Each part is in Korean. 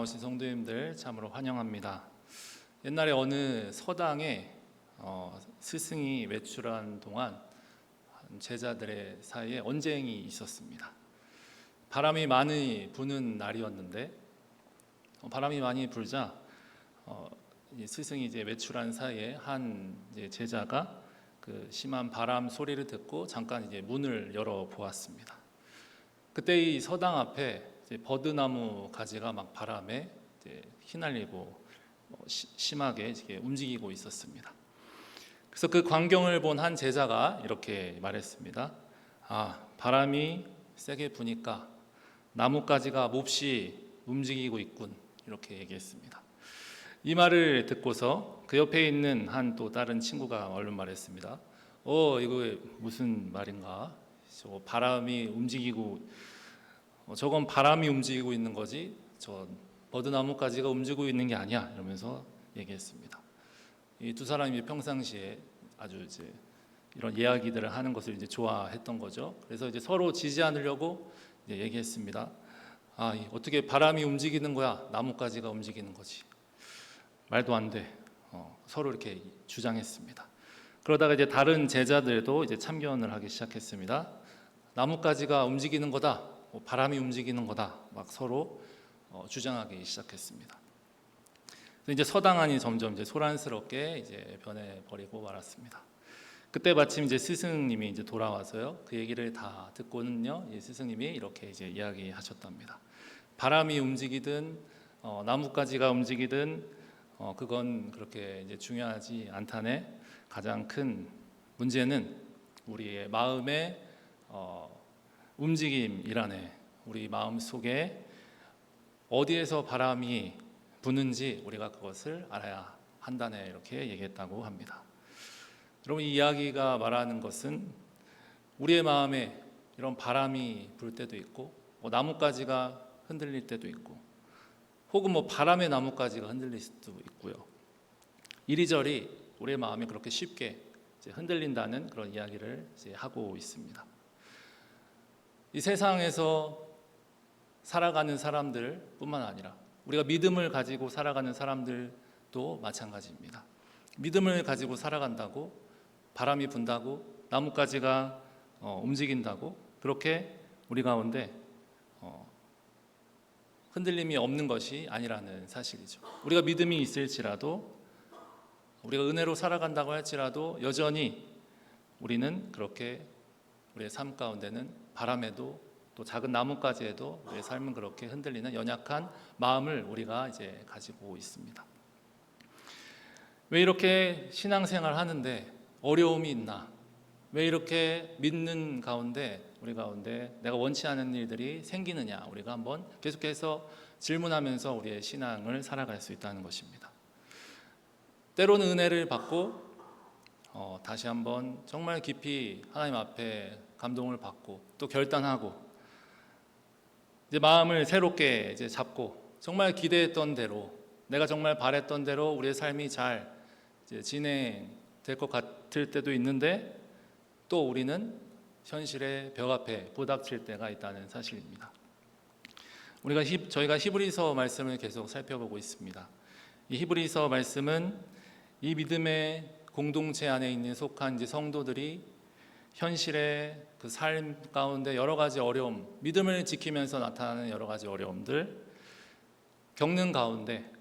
나오신 성도님들 참으로 환영합니다. 옛날에 어느 서당에 스승이 외출한 동안 제자들의 사이에 언쟁이 있었습니다. 바람이 많이 부는 날이었는데 바람이 많이 불자 스승이 이제 외출한 사이에 한 제자가 그 심한 바람 소리를 듣고 잠깐 이제 문을 열어 보았습니다. 그때 이 서당 앞에 버드나무 가지가 막 바람에 휘날리고 심하게 움직이고 있었습니다. 그래서 그 광경을 본 한 제자가 이렇게 말했습니다. 바람이 세게 부니까 나뭇가지가 몹시 움직이고 있군. 이렇게 얘기했습니다. 이 말을 듣고서 그 옆에 있는 한 또 다른 친구가 얼른 말했습니다. 이거 무슨 말인가? 저거 바람이 움직이고 저건 바람이 움직이고 있는 거지 저 버드나무가지가 움직이고 있는 게 아니야. 이러면서 얘기했습니다. 이 두 사람이 평상시에 아주 이제 이런 이야기들을 하는 것을 이제 좋아했던 거죠. 그래서 이제 서로 지지 않으려고 이제 얘기했습니다. 어떻게 바람이 움직이는 거야? 나뭇가지가 움직이는 거지. 말도 안 돼. 서로 이렇게 주장했습니다. 그러다가 이제 다른 제자들도 이제 참견을 하기 시작했습니다. 나뭇가지가 움직이는 거다. 바람이 움직이는 거다. 막 서로 주장하기 시작했습니다. 이제 서당 안이 점점 이제 소란스럽게 이제 변해버리고 말았습니다. 그때 마침 이제 스승님이 이제 돌아와서요. 그 얘기를 다 듣고는요. 이 스승님이 이렇게 이제 이야기하셨답니다. 바람이 움직이든 나뭇가지가 움직이든 그건 그렇게 이제 중요하지 않다네. 가장 큰 문제는 우리의 마음의 움직임이라네. 우리 마음 속에 어디에서 바람이 부는지 우리가 그것을 알아야 한다네. 이렇게 얘기했다고 합니다. 여러분, 이 이야기가 말하는 것은 우리의 마음에 이런 바람이 불 때도 있고 나뭇가지가 흔들릴 때도 있고 혹은 바람에 나뭇가지가 흔들릴 수도 있고요. 이리저리 우리의 마음이 그렇게 쉽게 흔들린다는 그런 이야기를 하고 있습니다. 이 세상에서 살아가는 사람들뿐만 아니라 우리가 믿음을 가지고 살아가는 사람들도 마찬가지입니다. 믿음을 가지고 살아간다고 바람이 분다고 나뭇가지가 움직인다고 그렇게 우리 가운데 흔들림이 없는 것이 아니라는 사실이죠. 우리가 믿음이 있을지라도 우리가 은혜로 살아간다고 할지라도 여전히 우리는 그렇게 우리의 삶 가운데는 바람에도 또 작은 나뭇가지에도 우리의 삶은 그렇게 흔들리는 연약한 마음을 우리가 이제 가지고 있습니다. 왜 이렇게 신앙생활 하는데 어려움이 있나? 왜 이렇게 믿는 가운데 우리 가운데 내가 원치 않은 일들이 생기느냐? 우리가 한번 계속해서 질문하면서 우리의 신앙을 살아갈 수 있다는 것입니다. 때로는 은혜를 받고 다시 한번 정말 깊이 하나님 앞에 감동을 받고 또 결단하고 이제 마음을 새롭게 이제 잡고 정말 기대했던 대로 내가 정말 바랬던 대로 우리의 삶이 잘 이제 진행될 것 같을 때도 있는데 또 우리는 현실의 벽 앞에 부닥칠 때가 있다는 사실입니다. 저희가 히브리서 말씀을 계속 살펴보고 있습니다. 이 히브리서 말씀은 이 믿음의 공동체 안에 있는 속한 이제 성도들이 현실의 그 삶 가운데 여러 가지 어려움, 믿음을 지키면서 나타나는 여러 가지 어려움들 겪는 가운데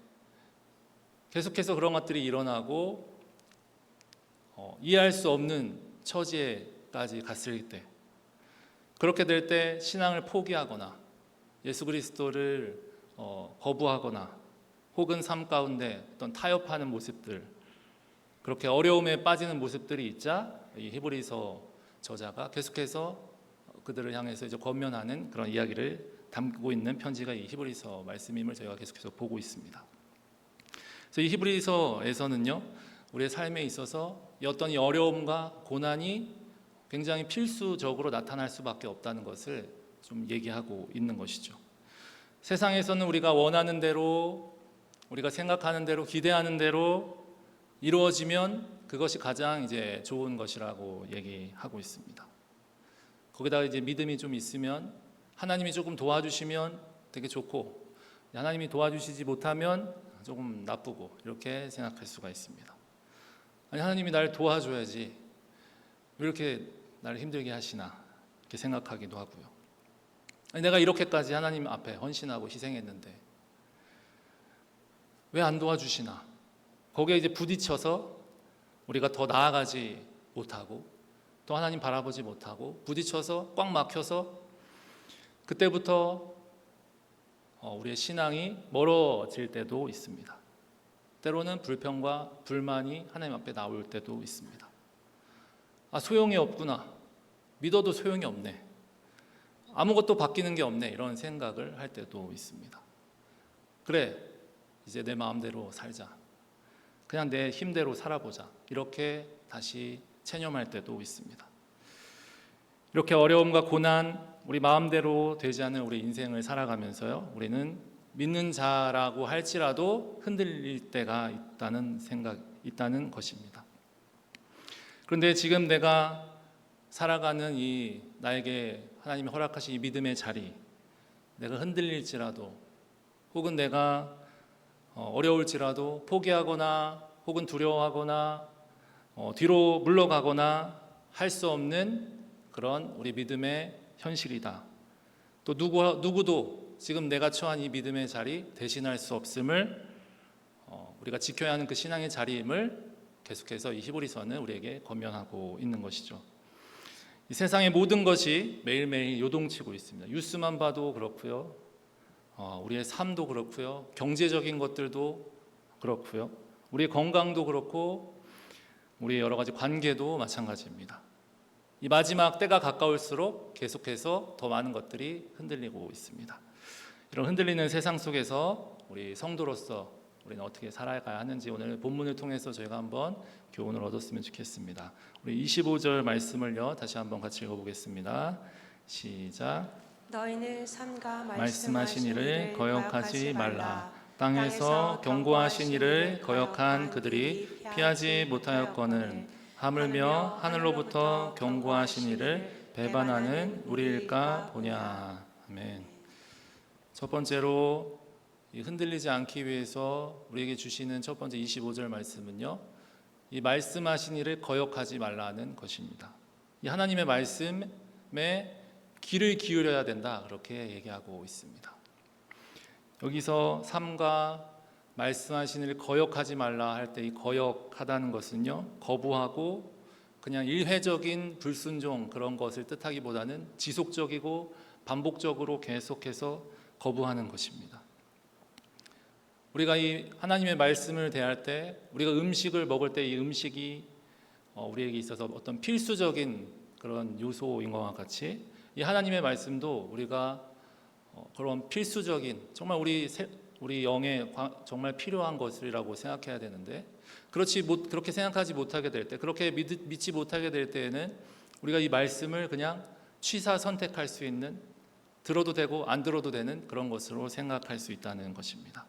계속해서 그런 것들이 일어나고 이해할 수 없는 처지에까지 갔을 때 그렇게 될 때 신앙을 포기하거나 예수 그리스도를 거부하거나 혹은 삶 가운데 어떤 타협하는 모습들 그렇게 어려움에 빠지는 모습들이 있자 이 히브리서 저자가 계속해서 그들을 향해서 이제 권면하는 그런 이야기를 담고 있는 편지가 이 히브리서 말씀임을 저희가 계속해서 보고 있습니다. 그래서 이 히브리서에서는요, 우리의 삶에 있어서 어떤 이 어려움과 고난이 굉장히 필수적으로 나타날 수밖에 없다는 것을 좀 얘기하고 있는 것이죠. 세상에서는 우리가 원하는 대로, 우리가 생각하는 대로, 기대하는 대로 이루어지면 그것이 가장 이제 좋은 것이라고 얘기하고 있습니다. 거기다가 이제 믿음이 좀 있으면 하나님이 조금 도와주시면 되게 좋고 하나님이 도와주시지 못하면 조금 나쁘고 이렇게 생각할 수가 있습니다. 아니, 하나님이 날 도와줘야지 왜 이렇게 나를 힘들게 하시나 이렇게 생각하기도 하고요. 아니, 내가 이렇게까지 하나님 앞에 헌신하고 희생했는데 왜 안 도와주시나, 거기에 이제 부딪혀서 우리가 더 나아가지 못하고 또 하나님 바라보지 못하고 부딪혀서 꽉 막혀서 그때부터 우리의 신앙이 멀어질 때도 있습니다. 때로는 불평과 불만이 하나님 앞에 나올 때도 있습니다. 아, 소용이 없구나, 믿어도 소용이 없네, 아무것도 바뀌는 게 없네, 이런 생각을 할 때도 있습니다. 그래, 이제 내 마음대로 살자, 그냥 내 힘대로 살아보자, 이렇게 다시 체념할 때도 있습니다. 이렇게 어려움과 고난, 우리 마음대로 되지 않는 우리 인생을 살아가면서요, 우리는 믿는 자라고 할지라도 흔들릴 때가 있다는 것입니다. 그런데 지금 내가 살아가는 이 나에게 하나님이 허락하신 이 믿음의 자리, 내가 흔들릴지라도 혹은 내가 어려울지라도 포기하거나 혹은 두려워하거나 뒤로 물러가거나 할 수 없는 그런 우리 믿음의 현실이다. 또 누구도 지금 내가 처한 이 믿음의 자리 대신할 수 없음을, 우리가 지켜야 하는 그 신앙의 자리임을 계속해서 이 히브리서는 우리에게 권면하고 있는 것이죠. 이 세상의 모든 것이 매일매일 요동치고 있습니다. 뉴스만 봐도 그렇고요, 우리의 삶도 그렇고요, 경제적인 것들도 그렇고요, 우리의 건강도 그렇고 우리의 여러 가지 관계도 마찬가지입니다. 이 마지막 때가 가까울수록 계속해서 더 많은 것들이 흔들리고 있습니다. 이런 흔들리는 세상 속에서 우리 성도로서 우리는 어떻게 살아가야 하는지 오늘 본문을 통해서 저희가 한번 교훈을 얻었으면 좋겠습니다. 우리 25절 말씀을요 다시 한번 같이 읽어보겠습니다. 시작. 너희는 삼가 말씀하신 이를 거역하지 말라. 땅에서 경고하신 이를 거역한 그들이 피하지 못하였거늘 하물며 하늘로부터 경고하신 이를 배반하는 우리일까 보냐. 아멘. 첫 번째로 흔들리지 않기 위해서 우리에게 주시는 첫 번째 25절 말씀은요, 이 말씀하신 이를 거역하지 말라는 것입니다. 이 하나님의 말씀에 귀를 기울여야 된다, 그렇게 얘기하고 있습니다. 여기서 삼가 말씀하신 이를 거역하지 말라 할 때 이 거역하다는 것은요, 거부하고 그냥 일회적인 불순종 그런 것을 뜻하기보다는 지속적이고 반복적으로 계속해서 거부하는 것입니다. 우리가 이 하나님의 말씀을 대할 때, 우리가 음식을 먹을 때 이 음식이 우리에게 있어서 어떤 필수적인 그런 요소인 것과 같이 이 하나님의 말씀도 우리가 그런 필수적인, 정말 우리 영에 정말 필요한 것이라고 생각해야 되는데, 그렇게 생각하지 못하게 될 때, 그렇게 믿지 못하게 될 때에는 우리가 이 말씀을 그냥 취사 선택할 수 있는, 들어도 되고 안 들어도 되는 그런 것으로 생각할 수 있다는 것입니다.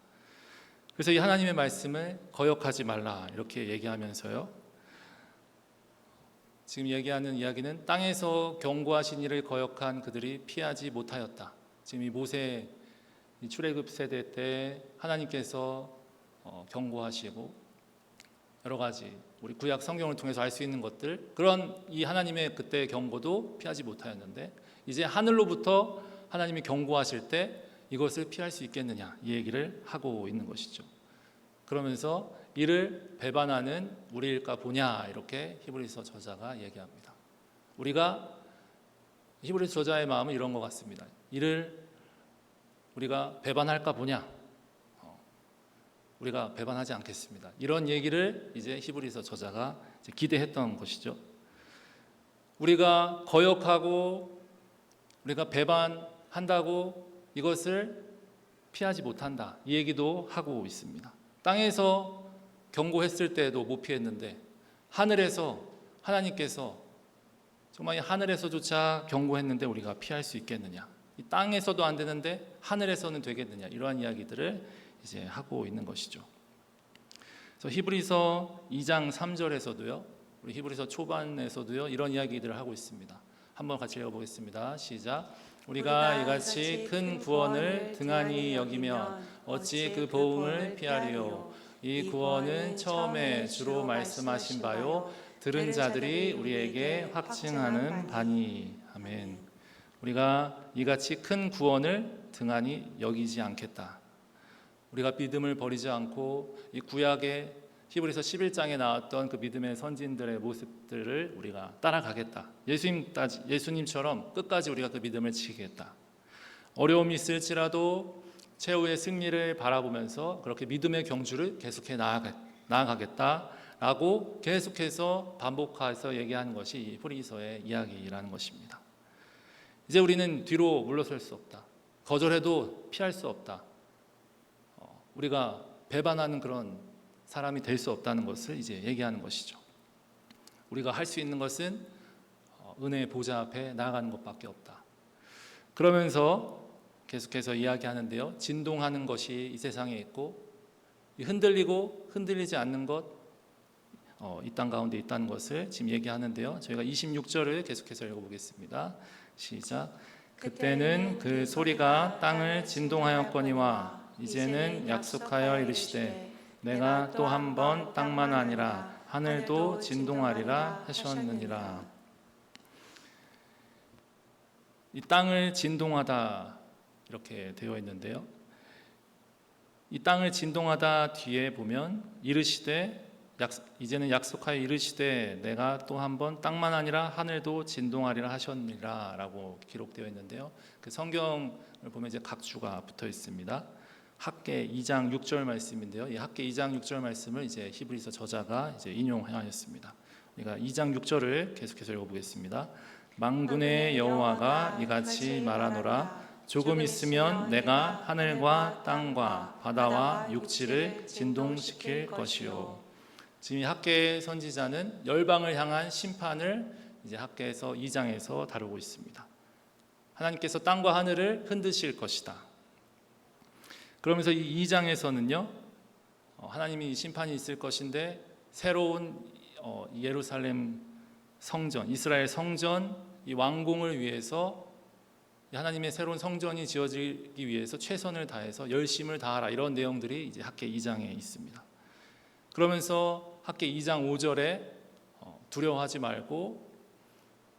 그래서 이 하나님의 말씀을 거역하지 말라 이렇게 얘기하면서요, 지금 얘기하는 이야기는 땅에서 경고하신 이를 거역한 그들이 피하지 못하였다. 지금 이 모세 출애굽 세대 때 하나님께서 경고하시고 여러 가지 우리 구약 성경을 통해서 알 수 있는 것들, 그런 이 하나님의 그때의 경고도 피하지 못하였는데, 이제 하늘로부터 하나님이 경고하실 때 이것을 피할 수 있겠느냐, 이 얘기를 하고 있는 것이죠. 그러면서 이를 배반하는 우리일까 보냐, 이렇게 히브리서 저자가 얘기합니다. 히브리서 저자의 마음은 이런 것 같습니다. 이를 우리가 배반할까 보냐, 우리가 배반하지 않겠습니다. 이런 얘기를 이제 히브리서 저자가 이제 기대했던 것이죠. 우리가 거역하고 우리가 배반한다고 이것을 피하지 못한다, 이 얘기도 하고 있습니다. 땅에서 경고했을 때도 못 피했는데 하늘에서 하나님께서 정말 하늘에서조차 경고했는데 우리가 피할 수 있겠느냐, 이 땅에서도 안 되는데 하늘에서는 되겠느냐, 이러한 이야기들을 이제 하고 있는 것이죠. 그래서 히브리서 2장 3절에서도요, 우리 히브리서 초반에서도요, 이런 이야기들을 하고 있습니다. 한번 같이 읽어보겠습니다. 시작. 우리가 이같이 큰 구원을 등한히 여기면 어찌 그 보응을 피하리요. 이 구원은 처음에 주로 말씀하신 바요 들은 자들이 우리에게 확증하는 바니. 아멘. 우리가 이같이 큰 구원을 등한히 여기지 않겠다. 우리가 믿음을 버리지 않고 이 구약의 히브리서 11장에 나왔던 그 믿음의 선진들의 모습들을 우리가 따라가겠다. 예수님처럼 끝까지 우리가 그 믿음을 지키겠다. 어려움이 있을지라도 최후의 승리를 바라보면서 그렇게 믿음의 경주를 계속해 나아가겠다라고 계속해서 반복해서 얘기하는 것이 이 히브리서의 이야기라는 것입니다. 이제 우리는 뒤로 물러설 수 없다. 거절해도 피할 수 없다. 우리가 배반하는 그런 사람이 될 수 없다는 것을 이제 얘기하는 것이죠. 우리가 할 수 있는 것은 은혜의 보좌 앞에 나아가는 것밖에 없다. 그러면서 계속해서 이야기하는데요. 진동하는 것이 이 세상에 있고 흔들리고 흔들리지 않는 것, 이 땅 가운데 있다는 것을 지금 얘기하는데요. 저희가 26절을 계속해서 읽어보겠습니다. 시작. 그때는 그 소리가 땅을 진동하였거니와 이제는 약속하여 이르시되 내가 또 한 번 땅만 아니라 하늘도 진동하리라 하셨느니라. 이 땅을 진동하다 이렇게 되어 있는데요. 이 땅을 진동하다 뒤에 보면 이르시되 이제는 약속하여 이르시되 내가 또 한 번 땅만 아니라 하늘도 진동하리라 하셨느니라 라고 기록되어 있는데요. 그 성경을 보면 이제 각주가 붙어 있습니다. 학개 2장 6절 말씀인데요. 이 학개 2장 6절 말씀을 이제 히브리서 저자가 이제 인용하였습니다. 우리가 2장 6절을 계속해서 읽어보겠습니다. 만군의 여호와가 이같이 말하노라. 조금 있으면 내가 하늘과 땅과 바다와 육지를 진동시킬 것이요. 지금 학개 선지자는 열방을 향한 심판을 이제 학개에서 2장에서 다루고 있습니다. 하나님께서 땅과 하늘을 흔드실 것이다. 그러면서 이 2장에서는요, 하나님이 심판이 있을 것인데 새로운 예루살렘 성전, 이스라엘 성전, 이 완공을 위해서 하나님의 새로운 성전이 지어지기 위해서 최선을 다해서 열심을 다하라 이런 내용들이 이제 학개 2장에 있습니다. 그러면서 학개 2장 5절에 두려워하지 말고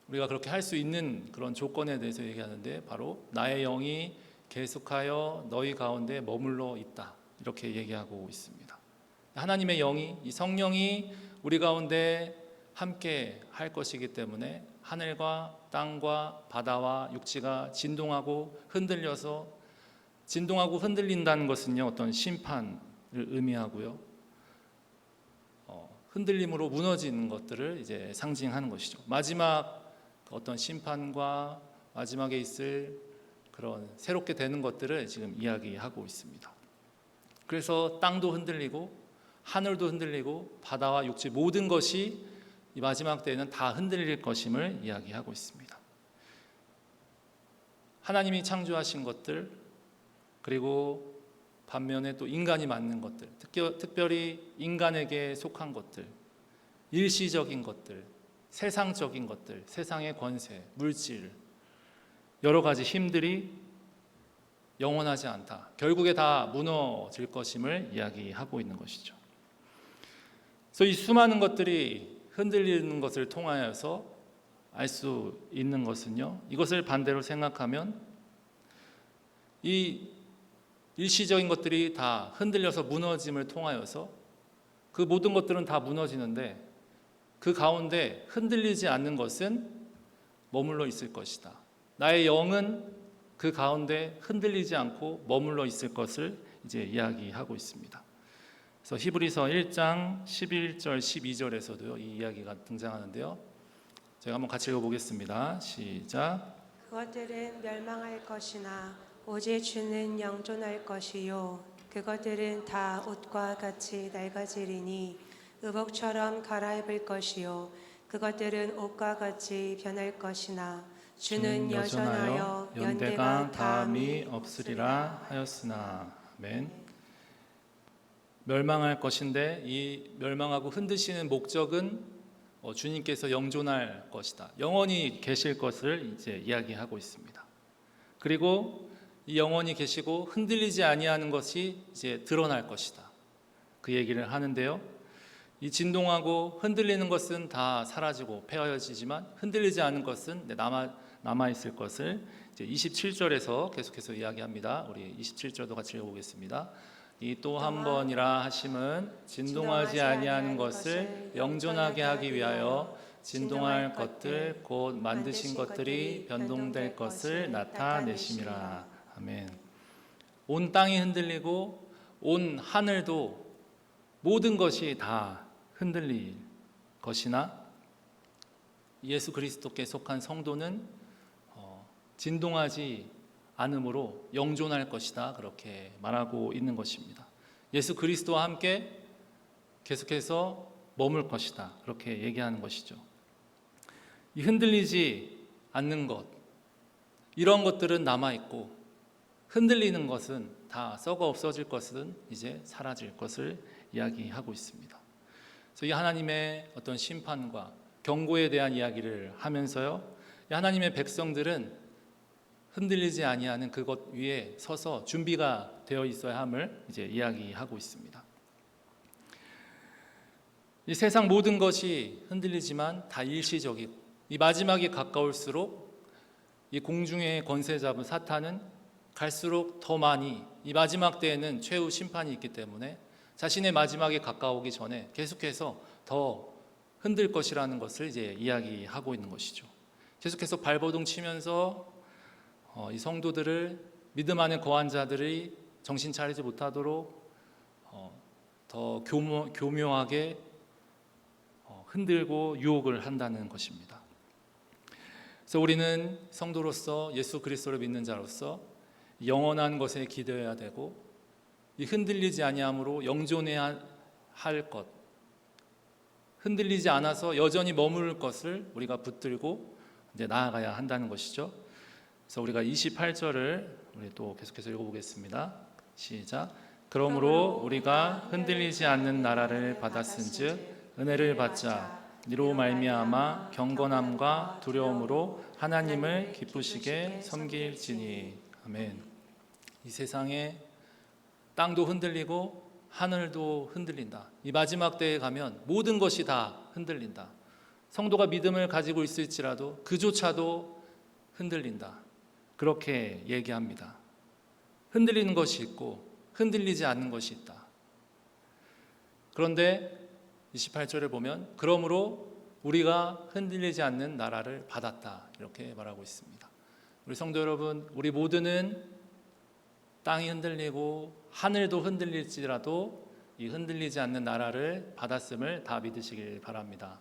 우리가 그렇게 할 수 있는 그런 조건에 대해서 얘기하는데 바로 나의 영이 계속하여 너희 가운데 머물러 있다 이렇게 얘기하고 있습니다. 하나님의 영이 이 성령이 우리 가운데 함께 할 것이기 때문에 하늘과 땅과 바다와 육지가 진동하고 흔들린다는 것은요 어떤 심판을 의미하고요 흔들림으로 무너지는 것들을 이제 상징하는 것이죠. 마지막 어떤 심판과 마지막에 있을 그런 새롭게 되는 것들을 지금 이야기하고 있습니다. 그래서 땅도 흔들리고 하늘도 흔들리고 바다와 육지 모든 것이 이 마지막 때에는 다 흔들릴 것임을 이야기하고 있습니다. 하나님이 창조하신 것들 그리고 반면에 또 인간이 만든 것들, 특별히 인간에게 속한 것들, 일시적인 것들, 세상적인 것들, 세상의 권세, 물질 여러 가지 힘들이 영원하지 않다. 결국에 다 무너질 것임을 이야기하고 있는 것이죠. 그래서 이 수많은 것들이 흔들리는 것을 통하여서 알 수 있는 것은요. 이것을 반대로 생각하면 이 일시적인 것들이 다 흔들려서 무너짐을 통하여서 그 모든 것들은 다 무너지는데 그 가운데 흔들리지 않는 것은 머물러 있을 것이다. 나의 영은 그 가운데 흔들리지 않고 머물러 있을 것을 이제 이야기하고 있습니다. 그래서 히브리서 1장 11절 12절에서도요 이 이야기가 등장하는데요. 제가 한번 같이 읽어보겠습니다. 시작. 그것들은 멸망할 것이나 오직 주는 영존할 것이요 그것들은 다 옷과 같이 낡아지리니 의복처럼 갈아입을 것이요 그것들은 옷과 같이 변할 것이나 주는 여전하여 연대가 다함이 없으리라 하였으나. 아멘. 멸망할 것인데 이 멸망하고 흔드시는 목적은 주님께서 영존할 것이다. 영원히 계실 것을 이제 이야기하고 있습니다. 그리고 이 영원히 계시고 흔들리지 아니하는 것이 이제 드러날 것이다. 그 얘기를 하는데요. 이 진동하고 흔들리는 것은 다 사라지고 폐허해지지만 흔들리지 않은 것은 남아 있을 것을 이제 27절에서 계속해서 이야기합니다. 우리 27절도 같이 읽어보겠습니다. 이 또 한 번이라 하심은 진동하지 아니하는 것을 영존하게 하기 위하여 진동할 것들 곧 만드신 것들이 변동될 것을 나타내심이라. 아멘. 온 땅이 흔들리고 온 하늘도 모든 것이 다 흔들릴 것이나 예수 그리스도께 속한 성도는 진동하지 않으므로 영존할 것이다. 그렇게 말하고 있는 것입니다. 예수 그리스도와 함께 계속해서 머물 것이다. 그렇게 얘기하는 것이죠. 이 흔들리지 않는 것, 이런 것들은 남아있고 흔들리는 것은 다 썩어 없어질 것은 이제 사라질 것을 이야기하고 있습니다. 그래서 이 하나님의 어떤 심판과 경고에 대한 이야기를 하면서요, 이 하나님의 백성들은 흔들리지 아니하는 그것 위에 서서 준비가 되어 있어야 함을 이제 이야기하고 있습니다. 이 세상 모든 것이 흔들리지만 다 일시적이고 이 마지막이 가까울수록 이 공중의 권세 잡은 사탄은 갈수록 더 많이 이 마지막 때에는 최후 심판이 있기 때문에 자신의 마지막이 가까우기 전에 계속해서 더 흔들 것이라는 것을 이제 이야기하고 있는 것이죠. 계속해서 발버둥 치면서 이 성도들을 믿음 안에 거한 자들이 정신 차리지 못하도록 더 교묘하게 흔들고 유혹을 한다는 것입니다. 그래서 우리는 성도로서 예수 그리스도를 믿는 자로서 영원한 것에 기대해야 되고 이 흔들리지 아니함으로 영존해야 할 것, 흔들리지 않아서 여전히 머무를 것을 우리가 붙들고 이제 나아가야 한다는 것이죠. 그래서 우리가 28절을 우리 또 계속해서 읽어보겠습니다. 시작. 그러므로 우리가 흔들리지 않는 나라를 받았은즉 은혜를 받자. 이로 말미암아 경건함과 두려움으로 하나님을 기쁘시게 섬길지니. 아멘. 이 세상에 땅도 흔들리고 하늘도 흔들린다. 이 마지막 때에 가면 모든 것이 다 흔들린다. 성도가 믿음을 가지고 있을지라도 그조차도 흔들린다. 그렇게 얘기합니다. 흔들리는 것이 있고 흔들리지 않는 것이 있다. 그런데 28절을 보면 그러므로 우리가 흔들리지 않는 나라를 받았다. 이렇게 말하고 있습니다. 우리 성도 여러분, 우리 모두는 땅이 흔들리고 하늘도 흔들릴지라도 이 흔들리지 않는 나라를 받았음을 다 믿으시길 바랍니다.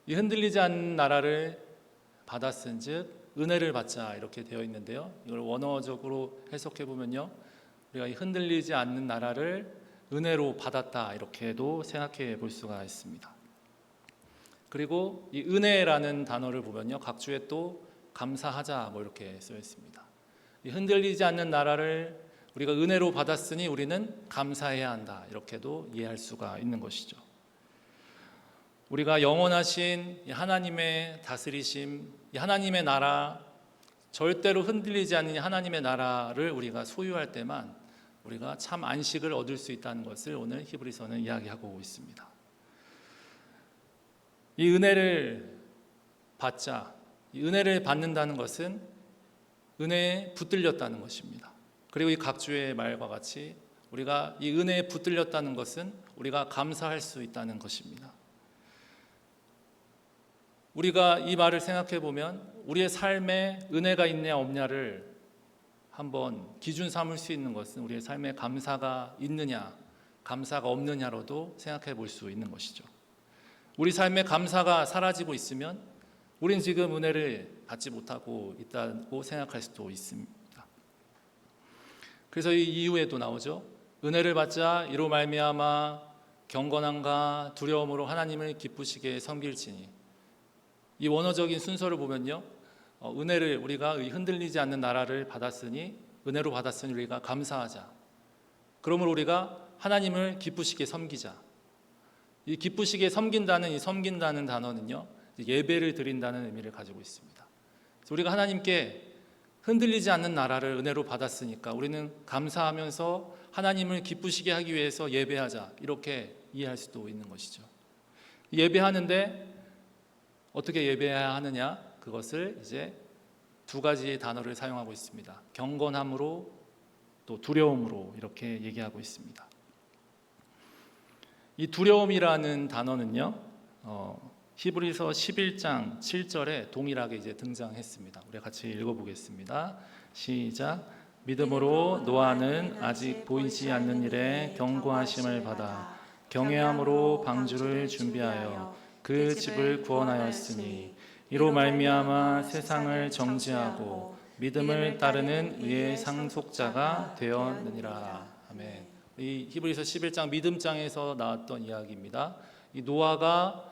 이 흔들리지 않는 나라를 받았은즉 은혜를 받자 이렇게 되어 있는데요. 이걸 원어적으로 해석해 보면요, 우리가 이 흔들리지 않는 나라를 은혜로 받았다 이렇게도 생각해 볼 수가 있습니다. 그리고 이 은혜라는 단어를 보면요, 각주에 또 감사하자 뭐 이렇게 써 있습니다. 이 흔들리지 않는 나라를 우리가 은혜로 받았으니 우리는 감사해야 한다 이렇게도 이해할 수가 있는 것이죠. 우리가 영원하신 하나님의 다스리심, 하나님의 나라, 절대로 흔들리지 않는 하나님의 나라를 우리가 소유할 때만 우리가 참 안식을 얻을 수 있다는 것을 오늘 히브리서는 이야기하고 있습니다. 이 은혜를 받자, 이 은혜를 받는다는 것은 은혜에 붙들렸다는 것입니다. 그리고 이 각주의 말과 같이 우리가 이 은혜에 붙들렸다는 것은 우리가 감사할 수 있다는 것입니다. 우리가 이 말을 생각해 보면 우리의 삶에 은혜가 있냐 없냐를 한번 기준 삼을 수 있는 것은 우리의 삶에 감사가 있느냐 감사가 없느냐로도 생각해 볼 수 있는 것이죠. 우리 삶에 감사가 사라지고 있으면 우린 지금 은혜를 받지 못하고 있다고 생각할 수도 있습니다. 그래서 이 이후에도 나오죠. 은혜를 받자 이로 말미암아 경건함과 두려움으로 하나님을 기쁘시게 섬길지니. 이 원어적인 순서를 보면요, 은혜를 우리가 흔들리지 않는 나라를 받았으니 은혜로 받았으니 우리가 감사하자. 그러므로 우리가 하나님을 기쁘시게 섬기자. 이 기쁘시게 섬긴다는 이 섬긴다는 단어는요, 예배를 드린다는 의미를 가지고 있습니다. 그래서 우리가 하나님께 흔들리지 않는 나라를 은혜로 받았으니까 우리는 감사하면서 하나님을 기쁘시게 하기 위해서 예배하자, 이렇게 이해할 수도 있는 것이죠. 예배하는데 어떻게 예배해야 하느냐? 그것을 이제 두 가지의 단어를 사용하고 있습니다. 경건함으로, 또 두려움으로, 이렇게 얘기하고 있습니다. 이 두려움이라는 단어는요, 히브리서 11장 7절에 동일하게 이제 등장했습니다. 우리 같이 읽어보겠습니다. 시작. 믿음으로 노아는 아직 보이지 않는 일에 경고하심을 받아 경외함으로 방주를 준비하여 그 집을 구원하였으니 이로 말미암아 세상을 정죄하고 믿음을 따르는 의의 상속자가 되었느니라. 아멘. 이 히브리서 11장 믿음장에서 나왔던 이야기입니다. 이 노아가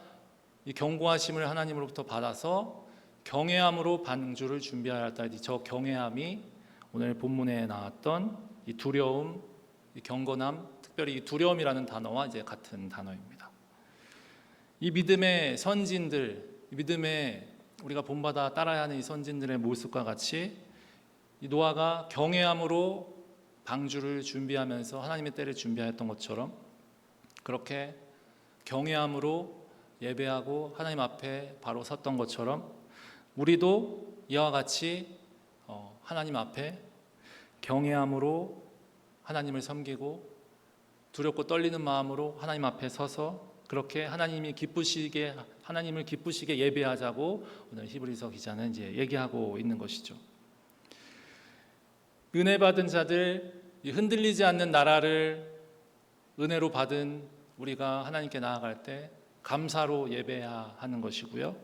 이 경고하심을 하나님으로부터 받아서 경외함으로 방주를 준비하였다. 저 경외함이 오늘 본문에 나왔던 이 두려움, 이 경건함, 특별히 이 두려움이라는 단어와 이제 같은 단어입니다. 이 믿음의 선진들, 이 믿음의 우리가 본받아 따라야 하는 이 선진들의 모습과 같이 이 노아가 경외함으로 방주를 준비하면서 하나님의 때를 준비하였던 것처럼 그렇게 경외함으로 예배하고 하나님 앞에 바로 섰던 것처럼 우리도 이와 같이 하나님 앞에 경외함으로 하나님을 섬기고 두렵고 떨리는 마음으로 하나님 앞에 서서 그렇게 하나님을 기쁘시게 예배하자고 오늘 히브리서 기자는 이제 얘기하고 있는 것이죠. 은혜 받은 자들, 흔들리지 않는 나라를 은혜로 받은 우리가 하나님께 나아갈 때 감사로 예배해야 하는 것이고요.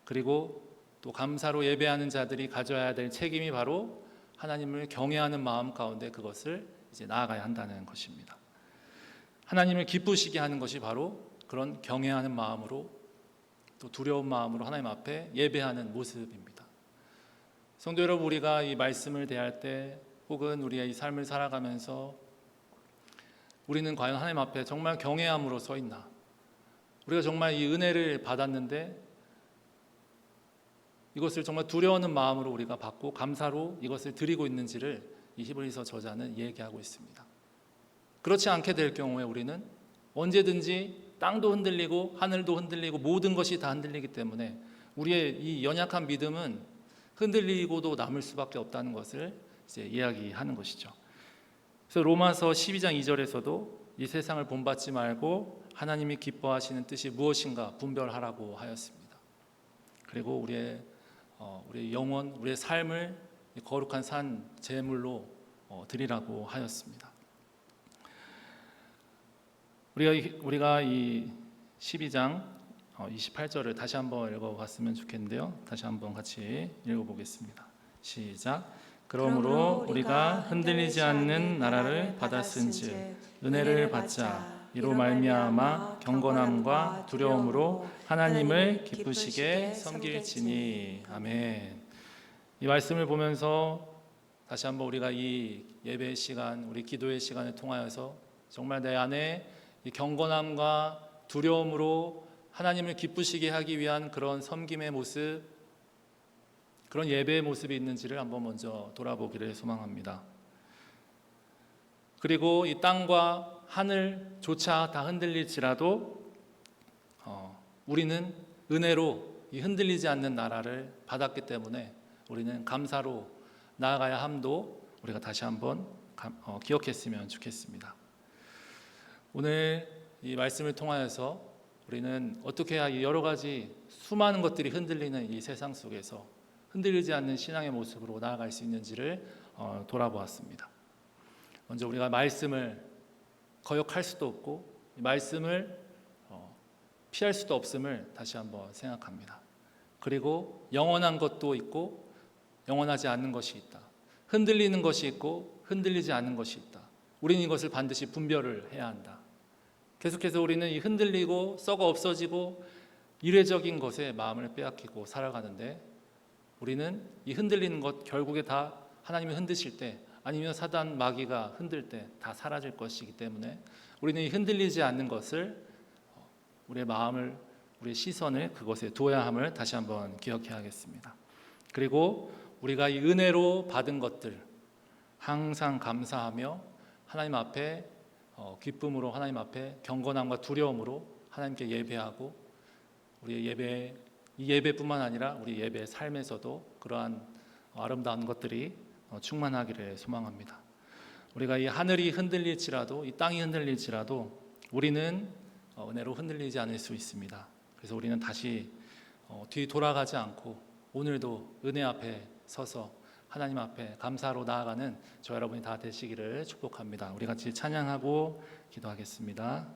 그리고 또 감사로 예배하는 자들이 가져야 될 책임이 바로 하나님을 경외하는 마음 가운데 그것을 이제 나아가야 한다는 것입니다. 하나님을 기쁘시게 하는 것이 바로 그런 경외하는 마음으로 또 두려운 마음으로 하나님 앞에 예배하는 모습입니다. 성도 여러분, 우리가 이 말씀을 대할 때 혹은 우리의 이 삶을 살아가면서 우리는 과연 하나님 앞에 정말 경외함으로 서 있나? 우리가 정말 이 은혜를 받았는데 이것을 정말 두려워하는 마음으로 우리가 받고 감사로 이것을 드리고 있는지를 이 히브리서 저자는 얘기하고 있습니다. 그렇지 않게 될 경우에 우리는 언제든지 땅도 흔들리고 하늘도 흔들리고 모든 것이 다 흔들리기 때문에 우리의 이 연약한 믿음은 흔들리고도 남을 수밖에 없다는 것을 이제 이야기하는 것이죠. 그래서 로마서 12장 2절에서도 이 세상을 본받지 말고 하나님이 기뻐하시는 뜻이 무엇인가 분별하라고 하였습니다. 그리고 우리의 영혼, 우리의 삶을 거룩한 산 제물로 드리라고 하였습니다. 우리가 이 12장 28절을 다시 한번 읽어봤으면 좋겠는데요. 다시 한번 같이 읽어보겠습니다. 시작. 그러므로 우리가 흔들리지 않는 나라를 받았은즉 은혜를 받자. 이로 말미암아 경건함과 두려움으로 하나님을 기쁘시게 섬길지니. 아멘. 이 말씀을 보면서 다시 한번 우리가 이 예배의 시간, 우리 기도의 시간을 통하여서 정말 내 안에 이 경건함과 두려움으로 하나님을 기쁘시게 하기 위한 그런 섬김의 모습, 그런 예배의 모습이 있는지를 한번 먼저 돌아보기를 소망합니다. 그리고 이 땅과 하늘조차 다 흔들릴지라도 우리는 은혜로 이 흔들리지 않는 나라를 받았기 때문에 우리는 감사로 나아가야 함도 우리가 다시 한번 기억했으면 좋겠습니다. 오늘 이 말씀을 통하여서 우리는 어떻게 해야 이 여러 가지 수많은 것들이 흔들리는 이 세상 속에서 흔들리지 않는 신앙의 모습으로 나아갈 수 있는지를 돌아보았습니다. 먼저 우리가 말씀을 거역할 수도 없고 말씀을 피할 수도 없음을 다시 한번 생각합니다. 그리고 영원한 것도 있고 영원하지 않는 것이 있다. 흔들리는 것이 있고 흔들리지 않는 것이 있다. 우리는 이것을 반드시 분별을 해야 한다. 계속해서 우리는 이 흔들리고 썩어 없어지고 이례적인 것에 마음을 빼앗기고 살아가는데 우리는 이 흔들리는 것 결국에 다 하나님이 흔드실 때 아니면 사단 마귀가 흔들 때 다 사라질 것이기 때문에 우리는 이 흔들리지 않는 것을 우리의 마음을 우리의 시선을 그것에 두어야 함을 다시 한번 기억해야겠습니다. 그리고 우리가 이 은혜로 받은 것들 항상 감사하며 하나님 앞에 기쁨으로 하나님 앞에 경건함과 두려움으로 하나님께 예배하고 우리의 이 예배뿐만 아니라 우리 예배 삶에서도 그러한 아름다운 것들이 충만하기를 소망합니다. 우리가 이 하늘이 흔들릴지라도 이 땅이 흔들릴지라도 우리는 은혜로 흔들리지 않을 수 있습니다. 그래서 우리는 다시 뒤 돌아가지 않고 오늘도 은혜 앞에 서서 하나님 앞에 감사로 나아가는 저 여러분이 다 되시기를 축복합니다. 우리 같이 찬양하고 기도하겠습니다.